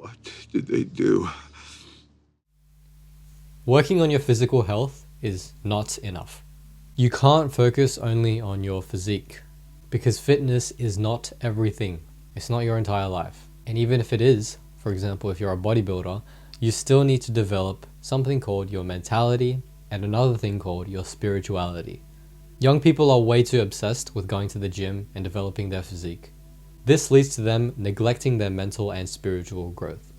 What did they do? Working on your physical health is not enough. You can't focus only on your physique because fitness is not everything. It's not your entire life. And even if it is, for example, if you're a bodybuilder, you still need to develop something called your mentality and another thing called your spirituality. Young people are way too obsessed with going to the gym and developing their physique. This leads to them neglecting their mental and spiritual growth.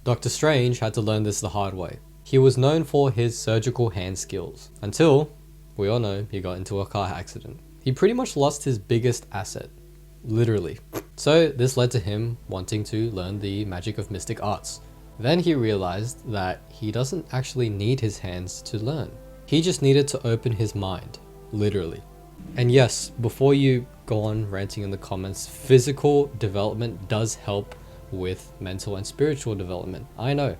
Dr. Strange had to learn this the hard way. He was known for his surgical hand skills until, we all know, he got into a car accident. He pretty much lost his biggest asset, literally. So this led to him wanting to learn the magic of mystic arts. Then he realized that he doesn't actually need his hands to learn. He just needed to open his mind, literally. And yes, before you go on ranting in the comments, physical development does help with mental and spiritual development. I know,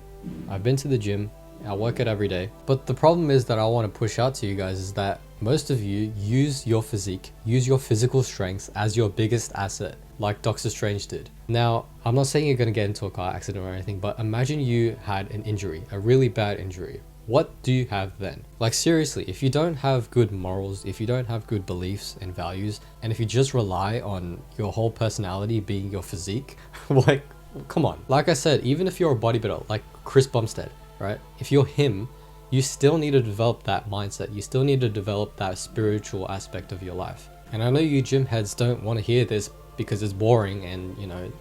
I've been to the gym, I work it every day. But the problem is that I want to push out to you guys is that most of you use your physique, use your physical strength as your biggest asset, like Doctor Strange did. Now, I'm not saying you're going to get into a car accident or anything, but imagine you had an injury, a really bad injury. What do you have then? Like seriously, if you don't have good morals, if you don't have good beliefs and values, and if you just rely on your whole personality being your physique, like, come on. Like I said, even if you're a bodybuilder, like Chris Bumstead, right? If you're him, you still need to develop that mindset. You still need to develop that spiritual aspect of your life. And I know you gym heads don't want to hear this because it's boring and, you know,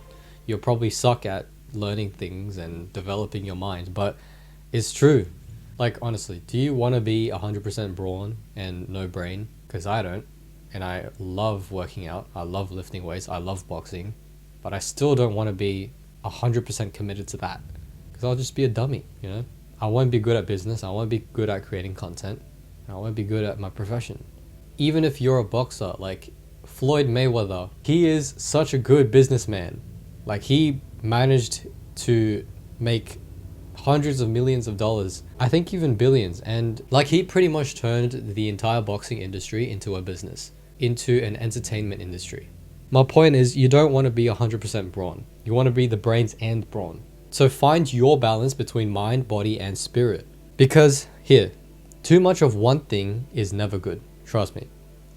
you'll probably suck at learning things and developing your mind, but it's true. Like, honestly, do you want to be 100% brawn and no brain? Because I don't. And I love working out. I love lifting weights. I love boxing. But I still don't want to be 100% committed to that. Because I'll just be a dummy, you know? I won't be good at business. I won't be good at creating content. And I won't be good at my profession. Even if you're a boxer, like Floyd Mayweather, he is such a good businessman. Like, he managed to make hundreds of millions of dollars, I think even billions, and like he pretty much turned the entire boxing industry into a business, into an entertainment industry. My point is, you don't want to be 100% brawn. You want to be the brains and brawn. So find your balance between mind, body, and spirit. Because here, too much of one thing is never good. Trust me.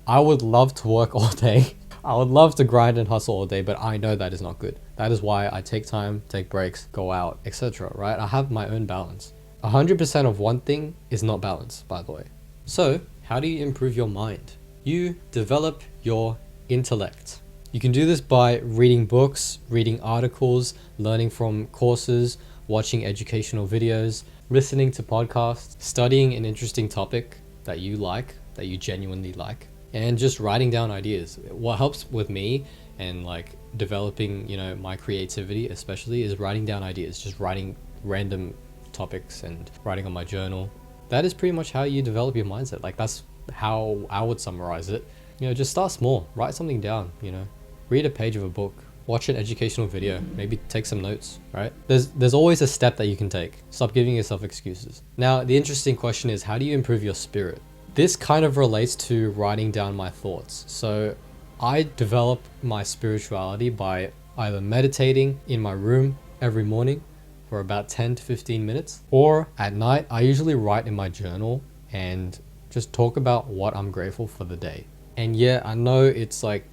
I would love to work all day. I would love to grind and hustle all day, but I know that is not good. That is why I take time, take breaks, go out, etc. Right? I have my own balance. 100% of one thing is not balance, by the way. So, how do you improve your mind? You develop your intellect. You can do this by reading books, reading articles, learning from courses, watching educational videos, listening to podcasts, studying an interesting topic that you like, that you genuinely like, and just writing down ideas. What helps with me and like developing, you know, my creativity especially, is writing down ideas, just writing random topics and writing on my journal. That is pretty much how you develop your mindset. Like, that's how I would summarize it. You know, just start small, write something down, you know, read a page of a book, watch an educational video, maybe take some notes, right? There's always a step that you can take. Stop giving yourself excuses. Now, the interesting question is, how do you improve your spirit? This kind of relates to writing down my thoughts. So I develop my spirituality by either meditating in my room every morning for about 10 to 15 minutes, or at night, I usually write in my journal and just talk about what I'm grateful for the day. And yeah, I know it's like,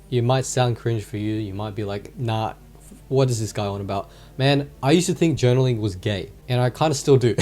it might sound cringe for you. You might be like, nah, what is this guy on about? Man, I used to think journaling was gay, and I kind of still do.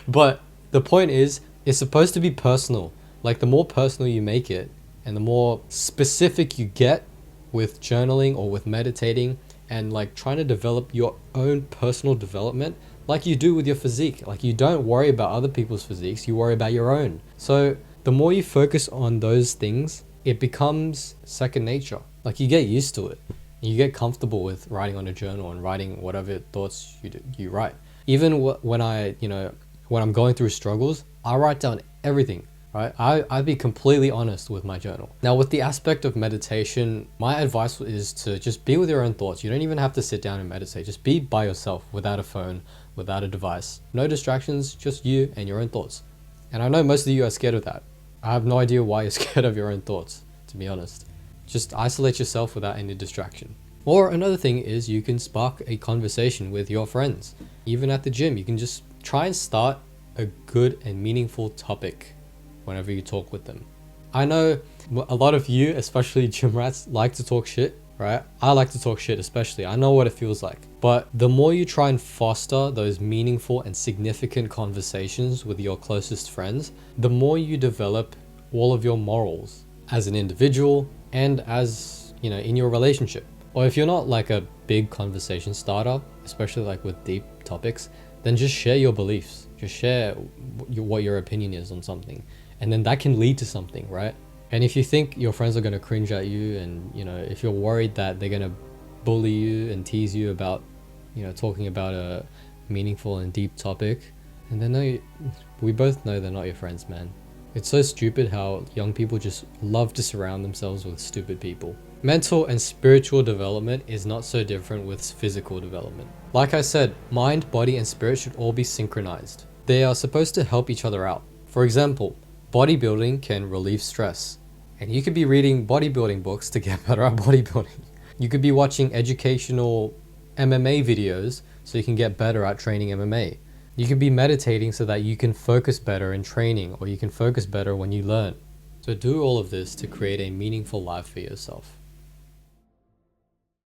But the point is, it's supposed to be personal. Like, the more personal you make it and the more specific you get with journaling or with meditating and like trying to develop your own personal development, like you do with your physique. Like, you don't worry about other people's physiques, you worry about your own. So the more you focus on those things, it becomes second nature. Like, you get used to it. You get comfortable with writing on a journal and writing whatever thoughts you write. Even when I'm going through struggles, I write down everything, right? I'd be completely honest with my journal. Now, with the aspect of meditation, my advice is to just be with your own thoughts. You don't even have to sit down and meditate. Just be by yourself, without a phone, without a device. No distractions, just you and your own thoughts. And I know most of you are scared of that. I have no idea why you're scared of your own thoughts, to be honest. Just isolate yourself without any distraction. Or another thing is you can spark a conversation with your friends. Even at the gym, you can just try and start a good and meaningful topic whenever you talk with them. I know a lot of you, especially gym rats, like to talk shit, right? I like to talk shit especially. I know what it feels like. But the more you try and foster those meaningful and significant conversations with your closest friends, the more you develop all of your morals as an individual and as, in your relationship. Or if you're not like a big conversation starter, especially like with deep topics, then just share your beliefs. Just share what your opinion is on something. And then that can lead to something, right? And if you think your friends are going to cringe at you, and if you're worried that they're going to bully you and tease you about talking about a meaningful and deep topic, and then we both know they're not your friends, man. It's so stupid how young people just love to surround themselves with stupid people. Mental and spiritual development is not so different with physical development. Like I said, mind, body, and spirit should all be synchronized. They are supposed to help each other out. For example, bodybuilding can relieve stress. And you could be reading bodybuilding books to get better at bodybuilding. You could be watching educational MMA videos so you can get better at training MMA. You could be meditating so that you can focus better in training, or you can focus better when you learn. So do all of this to create a meaningful life for yourself.